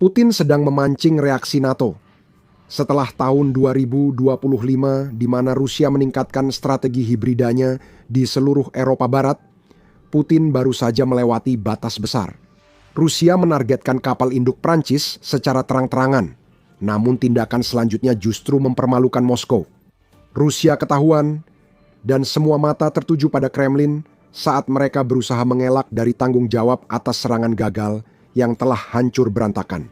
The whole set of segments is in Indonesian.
Putin sedang memancing reaksi NATO. Setelah tahun 2025 di mana Rusia meningkatkan strategi hibridanya di seluruh Eropa Barat, Putin baru saja melewati batas besar. Rusia menargetkan kapal induk Prancis secara terang-terangan, namun tindakan selanjutnya justru mempermalukan Moskow. Rusia ketahuan dan semua mata tertuju pada Kremlin saat mereka berusaha mengelak dari tanggung jawab atas serangan gagal yang telah hancur berantakan.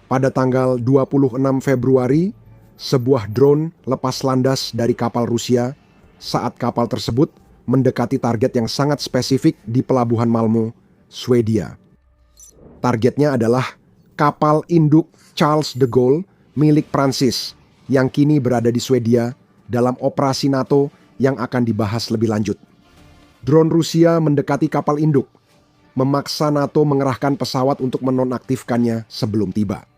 Pada tanggal 26 Februari, sebuah drone lepas landas dari kapal Rusia saat kapal tersebut mendekati target yang sangat spesifik di pelabuhan Malmö, Swedia. Targetnya adalah kapal induk Charles de Gaulle milik Prancis yang kini berada di Swedia dalam operasi NATO yang akan dibahas lebih lanjut. Drone Rusia mendekati kapal induk, memaksa NATO mengerahkan pesawat untuk menonaktifkannya sebelum tiba.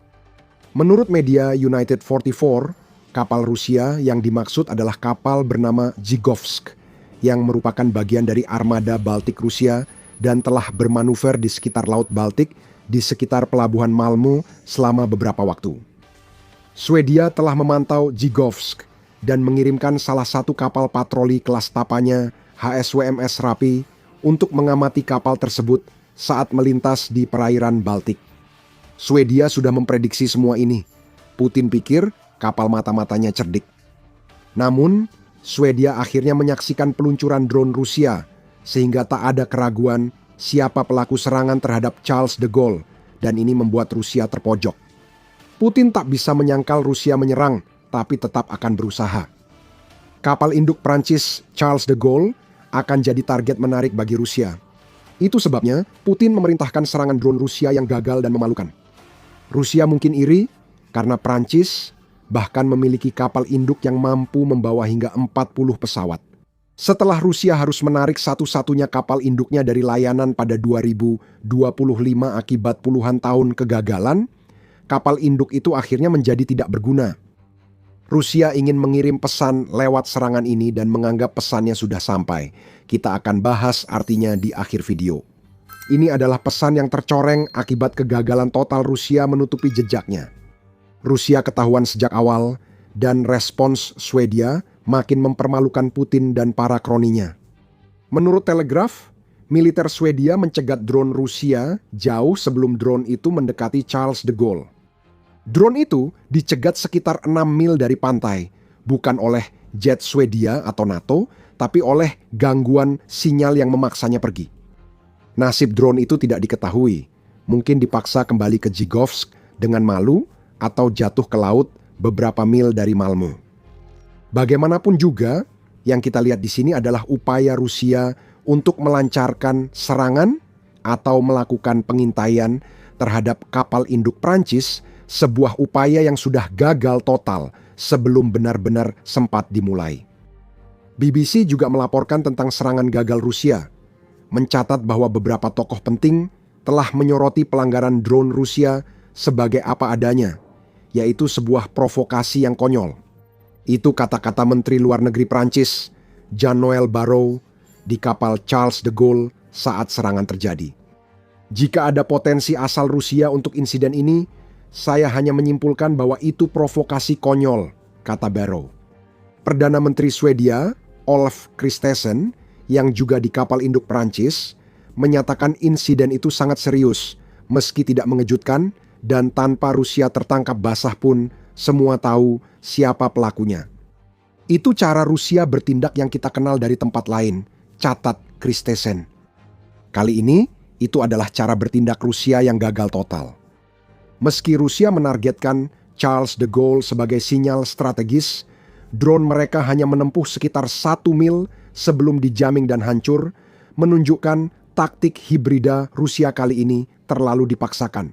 Menurut media United 44, kapal Rusia yang dimaksud adalah kapal bernama Zhigovsk yang merupakan bagian dari armada Baltik Rusia dan telah bermanuver di sekitar Laut Baltik di sekitar pelabuhan Malmö selama beberapa waktu. Swedia telah memantau Zhigovsk dan mengirimkan salah satu kapal patroli kelas tapanya HSWMS Rapi untuk mengamati kapal tersebut saat melintas di perairan Baltik. Swedia sudah memprediksi semua ini. Putin pikir kapal mata-matanya cerdik. Namun, Swedia akhirnya menyaksikan peluncuran drone Rusia sehingga tak ada keraguan siapa pelaku serangan terhadap Charles de Gaulle dan ini membuat Rusia terpojok. Putin tak bisa menyangkal Rusia menyerang, tapi tetap akan berusaha. Kapal induk Prancis Charles de Gaulle akan jadi target menarik bagi Rusia. Itu sebabnya Putin memerintahkan serangan drone Rusia yang gagal dan memalukan. Rusia mungkin iri karena Prancis bahkan memiliki kapal induk yang mampu membawa hingga 40 pesawat. Setelah Rusia harus menarik satu-satunya kapal induknya dari layanan pada 2025 akibat puluhan tahun kegagalan, kapal induk itu akhirnya menjadi tidak berguna. Rusia ingin mengirim pesan lewat serangan ini dan menganggap pesannya sudah sampai. Kita akan bahas artinya di akhir video. Ini adalah pesan yang tercoreng akibat kegagalan total Rusia menutupi jejaknya. Rusia ketahuan sejak awal dan respons Swedia makin mempermalukan Putin dan para kroninya. Menurut Telegraph, militer Swedia mencegat drone Rusia jauh sebelum drone itu mendekati Charles de Gaulle. Drone itu dicegat sekitar 6 mil dari pantai, bukan oleh jet Swedia atau NATO, tapi oleh gangguan sinyal yang memaksanya pergi. Nasib drone itu tidak diketahui, mungkin dipaksa kembali ke Zhigovsk dengan malu atau jatuh ke laut beberapa mil dari Malmö. Bagaimanapun juga, yang kita lihat di sini adalah upaya Rusia untuk melancarkan serangan atau melakukan pengintaian terhadap kapal induk Prancis, sebuah upaya yang sudah gagal total sebelum benar-benar sempat dimulai. BBC juga melaporkan tentang serangan gagal Rusia, mencatat bahwa beberapa tokoh penting telah menyoroti pelanggaran drone Rusia sebagai apa adanya, yaitu sebuah provokasi yang konyol. Itu kata-kata Menteri Luar Negeri Prancis, Jean-Noël Barrot, di kapal Charles de Gaulle saat serangan terjadi. Jika ada potensi asal Rusia untuk insiden ini, saya hanya menyimpulkan bahwa itu provokasi konyol, kata Barrot. Perdana Menteri Swedia, Ulf Kristersson, yang juga di kapal induk Prancis, menyatakan insiden itu sangat serius, meski tidak mengejutkan dan tanpa Rusia tertangkap basah pun semua tahu siapa pelakunya. Itu cara Rusia bertindak yang kita kenal dari tempat lain, catat Kristersson. Kali ini, itu adalah cara bertindak Rusia yang gagal total. Meski Rusia menargetkan Charles de Gaulle sebagai sinyal strategis, drone mereka hanya menempuh sekitar 1 mil sebelum dijaming dan hancur, menunjukkan taktik hibrida Rusia kali ini terlalu dipaksakan.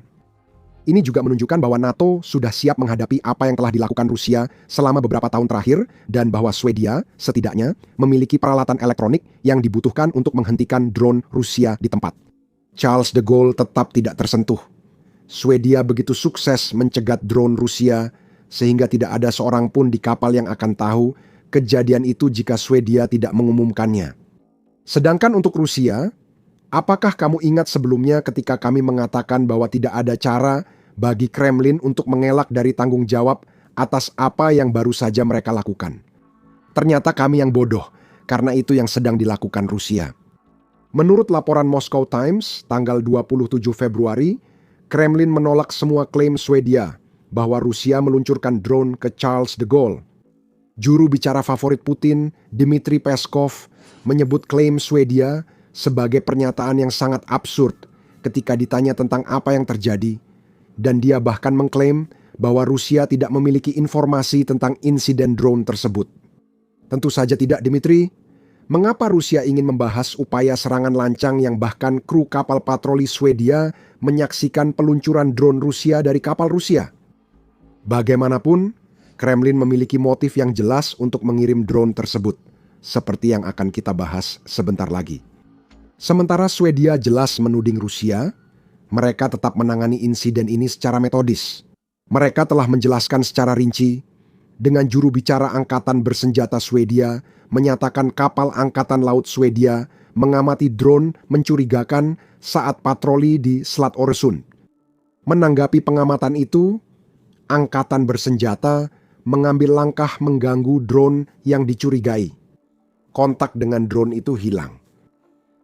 Ini juga menunjukkan bahwa NATO sudah siap menghadapi apa yang telah dilakukan Rusia selama beberapa tahun terakhir dan bahwa Swedia setidaknya memiliki peralatan elektronik yang dibutuhkan untuk menghentikan drone Rusia di tempat. Charles de Gaulle tetap tidak tersentuh. Swedia begitu sukses mencegat drone Rusia sehingga tidak ada seorang pun di kapal yang akan tahu kejadian itu jika Swedia tidak mengumumkannya. Sedangkan untuk Rusia, Apakah kamu ingat sebelumnya ketika kami mengatakan bahwa tidak ada cara bagi Kremlin untuk mengelak dari tanggung jawab atas apa yang baru saja mereka lakukan? Ternyata kami yang bodoh, karena itu yang sedang dilakukan Rusia. Menurut laporan Moscow Times, tanggal 27 Februari, Kremlin menolak semua klaim Swedia bahwa Rusia meluncurkan drone ke Charles de Gaulle. Juru bicara favorit Putin, Dmitry Peskov, menyebut klaim Swedia sebagai pernyataan yang sangat absurd ketika ditanya tentang apa yang terjadi, dan dia bahkan mengklaim bahwa Rusia tidak memiliki informasi tentang insiden drone tersebut. Tentu saja tidak, Dmitry. Mengapa Rusia ingin membahas upaya serangan lancang yang bahkan kru kapal patroli Swedia menyaksikan peluncuran drone Rusia dari kapal Rusia? Bagaimanapun, Kremlin memiliki motif yang jelas untuk mengirim drone tersebut, seperti yang akan kita bahas sebentar lagi. Sementara Swedia jelas menuding Rusia, mereka tetap menangani insiden ini secara metodis. Mereka telah menjelaskan secara rinci dengan juru bicara Angkatan Bersenjata Swedia menyatakan kapal Angkatan Laut Swedia mengamati drone mencurigakan saat patroli di Selat Öresund. Menanggapi pengamatan itu, Angkatan Bersenjata mengambil langkah mengganggu drone yang dicurigai. Kontak dengan drone itu hilang.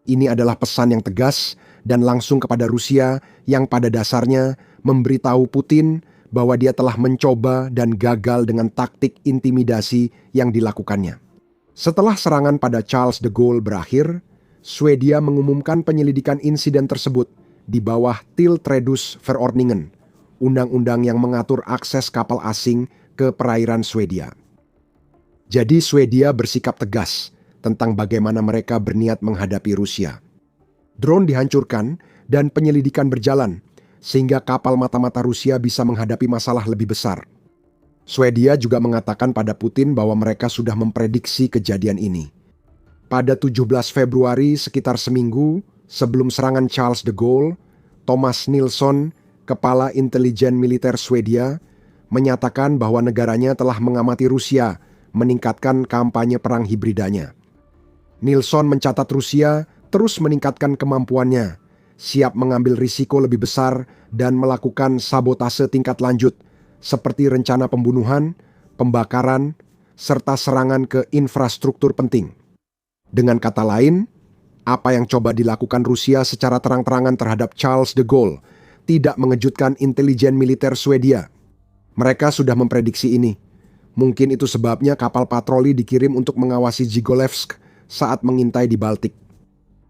Ini adalah pesan yang tegas dan langsung kepada Rusia yang pada dasarnya memberitahu Putin bahwa dia telah mencoba dan gagal dengan taktik intimidasi yang dilakukannya. Setelah serangan pada Charles de Gaulle berakhir, Swedia mengumumkan penyelidikan insiden tersebut di bawah Tillträdesförordningen, undang-undang yang mengatur akses kapal asing ke perairan Swedia. Jadi Swedia bersikap tegas tentang bagaimana mereka berniat menghadapi Rusia. Drone dihancurkan dan penyelidikan berjalan, sehingga kapal mata-mata Rusia bisa menghadapi masalah lebih besar. Swedia juga mengatakan pada Putin bahwa mereka sudah memprediksi kejadian ini. Pada 17 Februari, sekitar seminggu sebelum serangan Charles de Gaulle, Thomas Nilsson, kepala intelijen militer Swedia, menyatakan bahwa negaranya telah mengamati Rusia meningkatkan kampanye perang hibridanya. Nilsson mencatat Rusia terus meningkatkan kemampuannya, siap mengambil risiko lebih besar dan melakukan sabotase tingkat lanjut, seperti rencana pembunuhan, pembakaran, serta serangan ke infrastruktur penting. Dengan kata lain, apa yang coba dilakukan Rusia secara terang-terangan terhadap Charles de Gaulle tidak mengejutkan intelijen militer Swedia. Mereka sudah memprediksi ini. Mungkin itu sebabnya kapal patroli dikirim untuk mengawasi Zigolevsk saat mengintai di Baltik.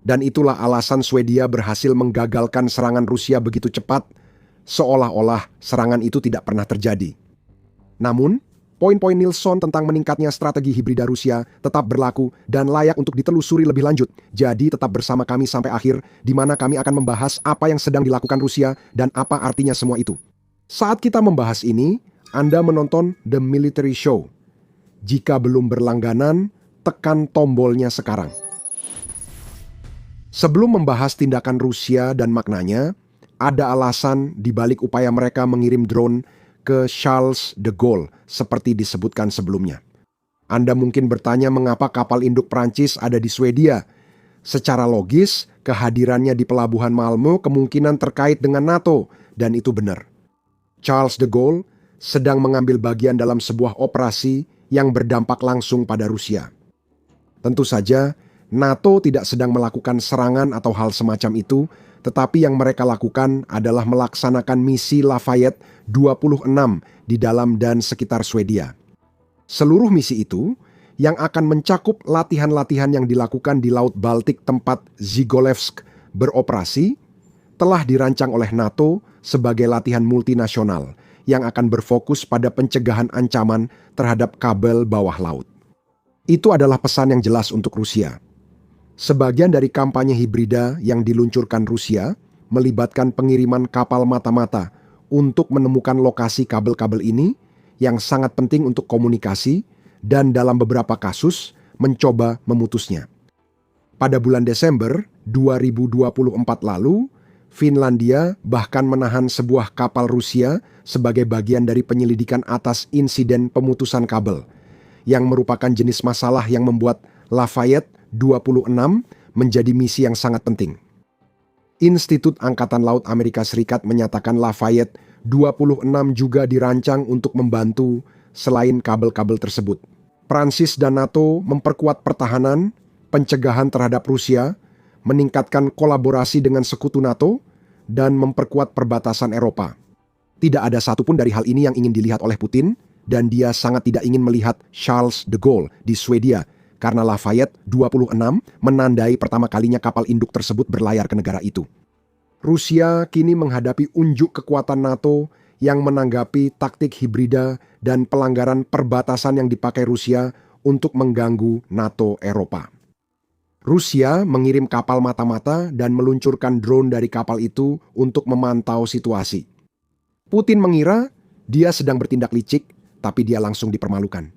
Dan itulah alasan Swedia berhasil menggagalkan serangan Rusia begitu cepat, seolah-olah serangan itu tidak pernah terjadi. Namun, poin-poin Nilsson tentang meningkatnya strategi hibrida Rusia tetap berlaku dan layak untuk ditelusuri lebih lanjut. Jadi tetap bersama kami sampai akhir, di mana kami akan membahas apa yang sedang dilakukan Rusia dan apa artinya semua itu. Saat kita membahas ini, Anda menonton The Military Show. Jika belum berlangganan, tekan tombolnya sekarang. Sebelum membahas tindakan Rusia dan maknanya, ada alasan di balik upaya mereka mengirim drone ke Charles de Gaulle seperti disebutkan sebelumnya. Anda mungkin bertanya mengapa kapal induk Prancis ada di Swedia. Secara logis, kehadirannya di pelabuhan Malmö kemungkinan terkait dengan NATO, dan itu benar. Charles de Gaulle sedang mengambil bagian dalam sebuah operasi yang berdampak langsung pada Rusia. Tentu saja, NATO tidak sedang melakukan serangan atau hal semacam itu, tetapi yang mereka lakukan adalah melaksanakan misi Lafayette 26 di dalam dan sekitar Swedia. Seluruh misi itu, yang akan mencakup latihan-latihan yang dilakukan di Laut Baltik tempat Zigolevsk beroperasi, telah dirancang oleh NATO sebagai latihan multinasional yang akan berfokus pada pencegahan ancaman terhadap kabel bawah laut. Itu adalah pesan yang jelas untuk Rusia. Sebagian dari kampanye hibrida yang diluncurkan Rusia melibatkan pengiriman kapal mata-mata untuk menemukan lokasi kabel-kabel ini yang sangat penting untuk komunikasi dan dalam beberapa kasus mencoba memutusnya. Pada bulan Desember 2024 lalu, Finlandia bahkan menahan sebuah kapal Rusia sebagai bagian dari penyelidikan atas insiden pemutusan kabel, yang merupakan jenis masalah yang membuat Lafayette 26 menjadi misi yang sangat penting. Institut Angkatan Laut Amerika Serikat menyatakan Lafayette 26 juga dirancang untuk membantu selain kabel-kabel tersebut. Prancis dan NATO memperkuat pertahanan, pencegahan terhadap Rusia, meningkatkan kolaborasi dengan sekutu NATO, dan memperkuat perbatasan Eropa. Tidak ada satupun dari hal ini yang ingin dilihat oleh Putin, dan dia sangat tidak ingin melihat Charles de Gaulle di Swedia, karena Lafayette 26 menandai pertama kalinya kapal induk tersebut berlayar ke negara itu. Rusia kini menghadapi unjuk kekuatan NATO yang menanggapi taktik hibrida dan pelanggaran perbatasan yang dipakai Rusia untuk mengganggu NATO Eropa. Rusia mengirim kapal mata-mata dan meluncurkan drone dari kapal itu untuk memantau situasi. Putin mengira dia sedang bertindak licik, tapi dia langsung dipermalukan.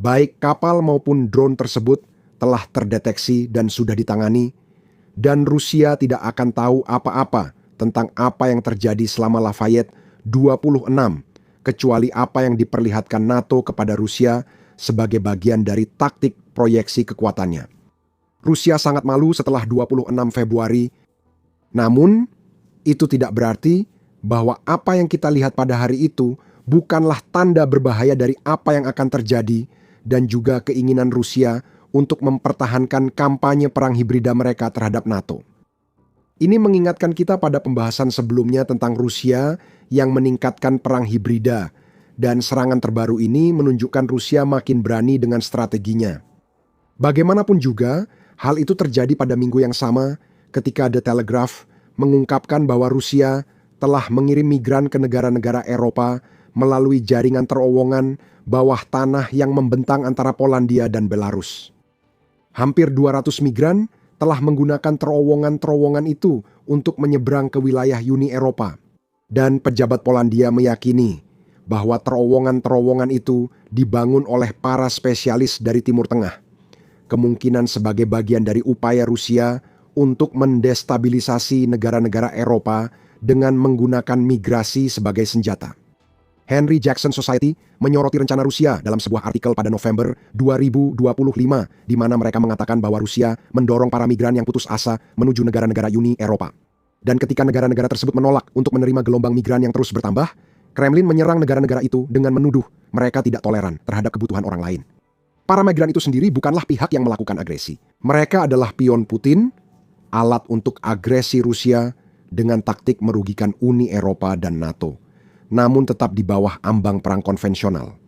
Baik kapal maupun drone tersebut telah terdeteksi dan sudah ditangani, dan Rusia tidak akan tahu apa-apa tentang apa yang terjadi selama Lafayette 26, kecuali apa yang diperlihatkan NATO kepada Rusia sebagai bagian dari taktik proyeksi kekuatannya. Rusia sangat malu setelah 26 Februari, namun itu tidak berarti bahwa apa yang kita lihat pada hari itu bukanlah tanda berbahaya dari apa yang akan terjadi dan juga keinginan Rusia untuk mempertahankan kampanye perang hibrida mereka terhadap NATO. Ini mengingatkan kita pada pembahasan sebelumnya tentang Rusia yang meningkatkan perang hibrida, dan serangan terbaru ini menunjukkan Rusia makin berani dengan strateginya. Bagaimanapun juga, hal itu terjadi pada minggu yang sama ketika The Telegraph mengungkapkan bahwa Rusia telah mengirim migran ke negara-negara Eropa melalui jaringan terowongan bawah tanah yang membentang antara Polandia dan Belarus. Hampir 200 migran telah menggunakan terowongan-terowongan itu untuk menyeberang ke wilayah Uni Eropa. Dan pejabat Polandia meyakini bahwa terowongan-terowongan itu dibangun oleh para spesialis dari Timur Tengah. Kemungkinan sebagai bagian dari upaya Rusia untuk mendestabilisasi negara-negara Eropa dengan menggunakan migrasi sebagai senjata. Henry Jackson Society menyoroti rencana Rusia dalam sebuah artikel pada November 2025, di mana mereka mengatakan bahwa Rusia mendorong para migran yang putus asa menuju negara-negara Uni Eropa. Dan ketika negara-negara tersebut menolak untuk menerima gelombang migran yang terus bertambah, Kremlin menyerang negara-negara itu dengan menuduh mereka tidak toleran terhadap kebutuhan orang lain. Para migran itu sendiri bukanlah pihak yang melakukan agresi. Mereka adalah pion Putin, alat untuk agresi Rusia dengan taktik merugikan Uni Eropa dan NATO, namun tetap di bawah ambang perang konvensional.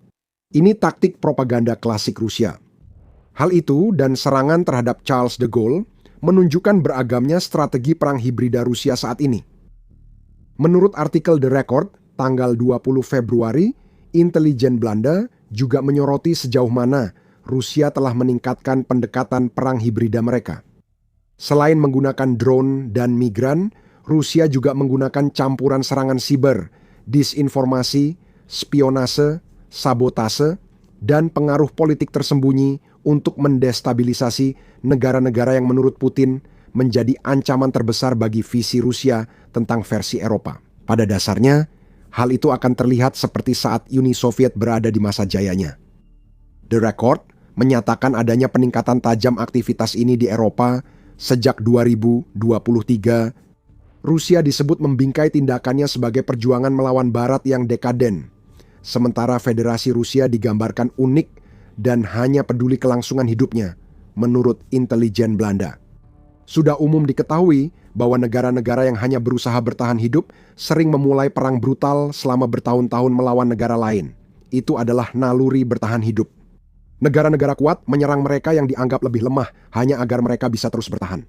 Ini taktik propaganda klasik Rusia. Hal itu dan serangan terhadap Charles de Gaulle menunjukkan beragamnya strategi perang hibrida Rusia saat ini. Menurut artikel The Record, tanggal 20 Februari, intelijen Belanda juga menyoroti sejauh mana Rusia telah meningkatkan pendekatan perang hibrida mereka. Selain menggunakan drone dan migran, Rusia juga menggunakan campuran serangan siber, disinformasi, spionase, sabotase, dan pengaruh politik tersembunyi untuk mendestabilisasi negara-negara yang menurut Putin menjadi ancaman terbesar bagi visi Rusia tentang versi Eropa. Pada dasarnya, hal itu akan terlihat seperti saat Uni Soviet berada di masa jayanya. The Record menyatakan adanya peningkatan tajam aktivitas ini di Eropa sejak 2023. Rusia disebut membingkai tindakannya sebagai perjuangan melawan Barat yang dekaden, sementara Federasi Rusia digambarkan unik dan hanya peduli kelangsungan hidupnya, menurut intelijen Belanda. Sudah umum diketahui bahwa negara-negara yang hanya berusaha bertahan hidup sering memulai perang brutal selama bertahun-tahun melawan negara lain. Itu adalah naluri bertahan hidup. Negara-negara kuat menyerang mereka yang dianggap lebih lemah hanya agar mereka bisa terus bertahan.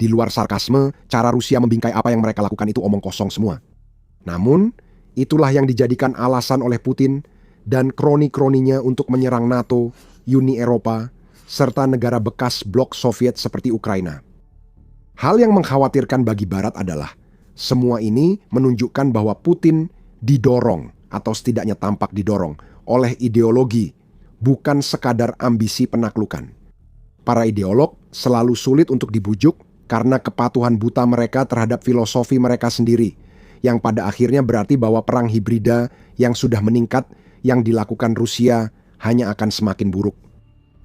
Di luar sarkasme, cara Rusia membingkai apa yang mereka lakukan itu omong kosong semua. Namun, itulah yang dijadikan alasan oleh Putin dan kroni-kroninya untuk menyerang NATO, Uni Eropa, serta negara bekas blok Soviet seperti Ukraina. Hal yang mengkhawatirkan bagi Barat adalah semua ini menunjukkan bahwa Putin didorong atau setidaknya tampak didorong oleh ideologi, bukan sekadar ambisi penaklukan. Para ideolog selalu sulit untuk dibujuk karena kepatuhan buta mereka terhadap filosofi mereka sendiri, yang pada akhirnya berarti bahwa perang hibrida yang sudah meningkat yang dilakukan Rusia hanya akan semakin buruk.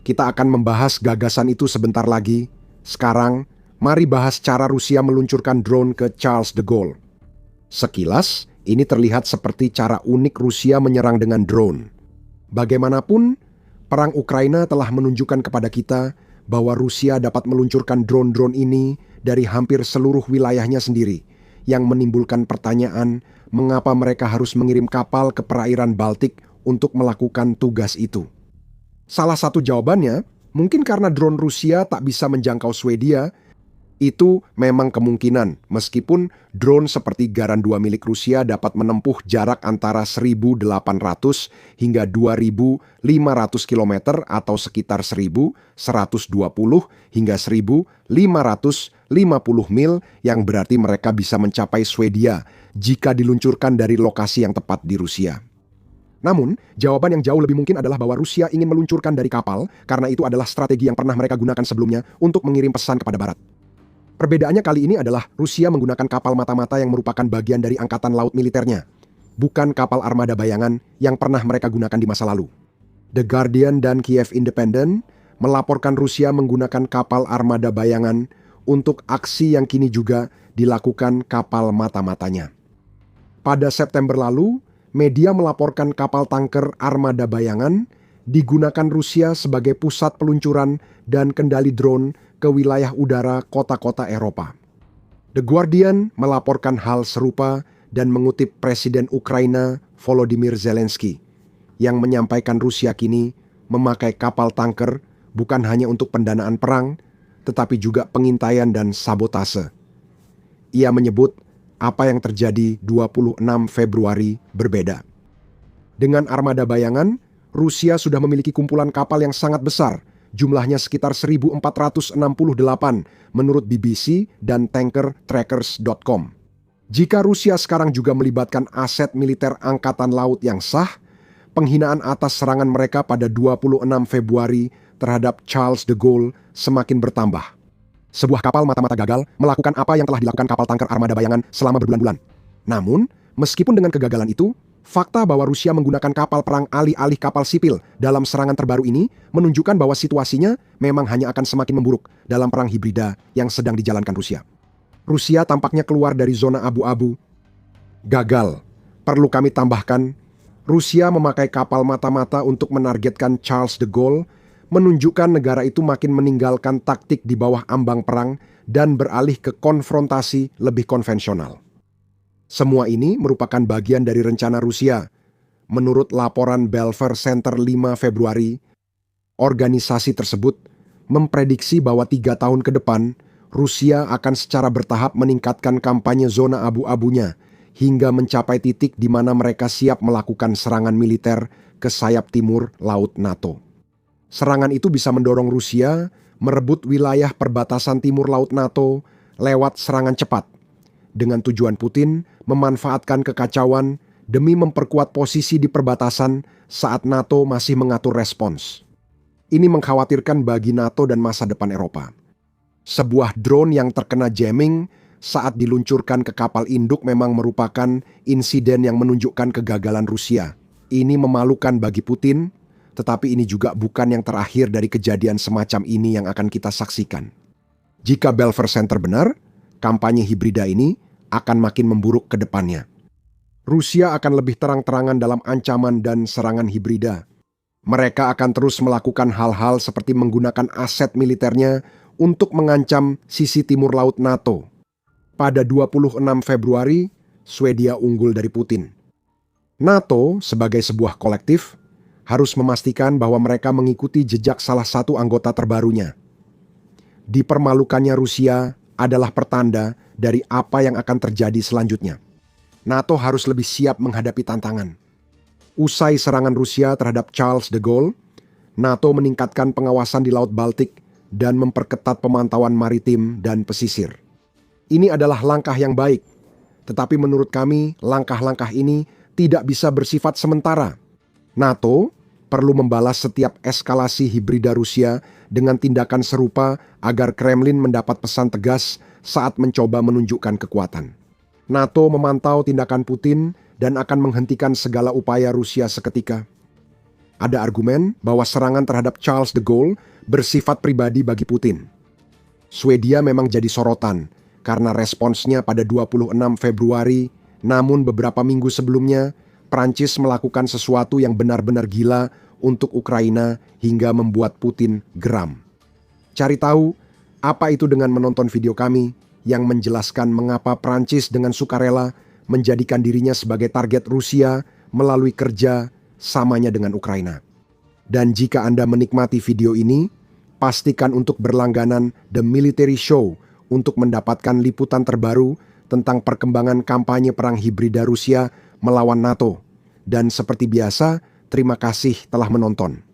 Kita akan membahas gagasan itu sebentar lagi. Sekarang, Mari bahas cara Rusia meluncurkan drone ke Charles de Gaulle. Sekilas, ini terlihat seperti cara unik Rusia menyerang dengan drone. Bagaimanapun, perang Ukraina telah menunjukkan kepada kita bahwa Rusia dapat meluncurkan drone-drone ini dari hampir seluruh wilayahnya sendiri, yang menimbulkan pertanyaan mengapa mereka harus mengirim kapal ke perairan Baltik untuk melakukan tugas itu. Salah satu jawabannya, mungkin karena drone Rusia tak bisa menjangkau Swedia. Itu memang kemungkinan, meskipun drone seperti Garan 2 milik Rusia dapat menempuh jarak antara 1.800 hingga 2.500 km atau sekitar 1.120 hingga 1.550 mil, yang berarti mereka bisa mencapai Swedia jika diluncurkan dari lokasi yang tepat di Rusia. Namun, jawaban yang jauh lebih mungkin adalah bahwa Rusia ingin meluncurkan dari kapal, karena itu adalah strategi yang pernah mereka gunakan sebelumnya untuk mengirim pesan kepada Barat. Perbedaannya kali ini adalah Rusia menggunakan kapal mata-mata yang merupakan bagian dari angkatan laut militernya, bukan kapal armada bayangan yang pernah mereka gunakan di masa lalu. The Guardian dan Kiev Independent melaporkan Rusia menggunakan kapal armada bayangan untuk aksi yang kini juga dilakukan kapal mata-matanya. Pada September lalu, media melaporkan kapal tanker armada bayangan digunakan Rusia sebagai pusat peluncuran dan kendali drone ke wilayah udara kota-kota Eropa. The Guardian melaporkan hal serupa dan mengutip Presiden Ukraina Volodymyr Zelensky yang menyampaikan Rusia kini memakai kapal tanker bukan hanya untuk pendanaan perang, tetapi juga pengintaian dan sabotase. Ia menyebut apa yang terjadi 26 Februari berbeda. Dengan armada bayangan, Rusia sudah memiliki kumpulan kapal yang sangat besar, jumlahnya sekitar 1.468 menurut BBC dan tankertrackers.com. Jika Rusia sekarang juga melibatkan aset militer angkatan laut yang sah, penghinaan atas serangan mereka pada 26 Februari terhadap Charles de Gaulle semakin bertambah. Sebuah kapal mata-mata gagal melakukan apa yang telah dilakukan kapal tanker armada bayangan selama berbulan-bulan. Namun, meskipun dengan kegagalan itu, fakta bahwa Rusia menggunakan kapal perang alih-alih kapal sipil dalam serangan terbaru ini menunjukkan bahwa situasinya memang hanya akan semakin memburuk dalam perang hibrida yang sedang dijalankan Rusia. Rusia tampaknya keluar dari zona abu-abu. Gagal. Perlu kami tambahkan, Rusia memakai kapal mata-mata untuk menargetkan Charles de Gaulle, menunjukkan negara itu makin meninggalkan taktik di bawah ambang perang dan beralih ke konfrontasi lebih konvensional. Semua ini merupakan bagian dari rencana Rusia. Menurut laporan Belfer Center 5 Februari, organisasi tersebut memprediksi bahwa 3 tahun ke depan, Rusia akan secara bertahap meningkatkan kampanye zona abu-abunya hingga mencapai titik di mana mereka siap melakukan serangan militer ke sayap timur Laut NATO. Serangan itu bisa mendorong Rusia merebut wilayah perbatasan timur Laut NATO lewat serangan cepat, dengan tujuan Putin memanfaatkan kekacauan demi memperkuat posisi di perbatasan saat NATO masih mengatur respons. Ini mengkhawatirkan bagi NATO dan masa depan Eropa. Sebuah drone yang terkena jamming saat diluncurkan ke kapal induk memang merupakan insiden yang menunjukkan kegagalan Rusia. Ini memalukan bagi Putin, tetapi ini juga bukan yang terakhir dari kejadian semacam ini yang akan kita saksikan. Jika Belfer Center benar, kampanye hibrida ini akan makin memburuk ke depannya. Rusia akan lebih terang-terangan dalam ancaman dan serangan hibrida. Mereka akan terus melakukan hal-hal seperti menggunakan aset militernya untuk mengancam sisi timur laut NATO. Pada 26 Februari, Swedia unggul dari Putin. NATO sebagai sebuah kolektif harus memastikan bahwa mereka mengikuti jejak salah satu anggota terbarunya. Dipermalukannya Rusia adalah pertanda dari apa yang akan terjadi selanjutnya. NATO harus lebih siap menghadapi tantangan. Usai serangan Rusia terhadap Charles de Gaulle, NATO meningkatkan pengawasan di Laut Baltik dan memperketat pemantauan maritim dan pesisir. Ini adalah langkah yang baik, tetapi menurut kami langkah-langkah ini tidak bisa bersifat sementara. NATO perlu membalas setiap eskalasi hibrida Rusia dengan tindakan serupa agar Kremlin mendapat pesan tegas saat mencoba menunjukkan kekuatan. NATO memantau tindakan Putin dan akan menghentikan segala upaya Rusia seketika. Ada argumen bahwa serangan terhadap Charles de Gaulle bersifat pribadi bagi Putin. Swedia memang jadi sorotan karena responsnya pada 26 Februari, namun beberapa minggu sebelumnya, Prancis melakukan sesuatu yang benar-benar gila untuk Ukraina hingga membuat Putin geram. Cari tahu apa itu dengan menonton video kami yang menjelaskan mengapa Prancis dengan sukarela menjadikan dirinya sebagai target Rusia melalui kerja samanya dengan Ukraina. Dan jika Anda menikmati video ini, pastikan untuk berlangganan The Military Show untuk mendapatkan liputan terbaru tentang perkembangan kampanye perang hibrida Rusia melawan NATO. Dan seperti biasa, terima kasih telah menonton.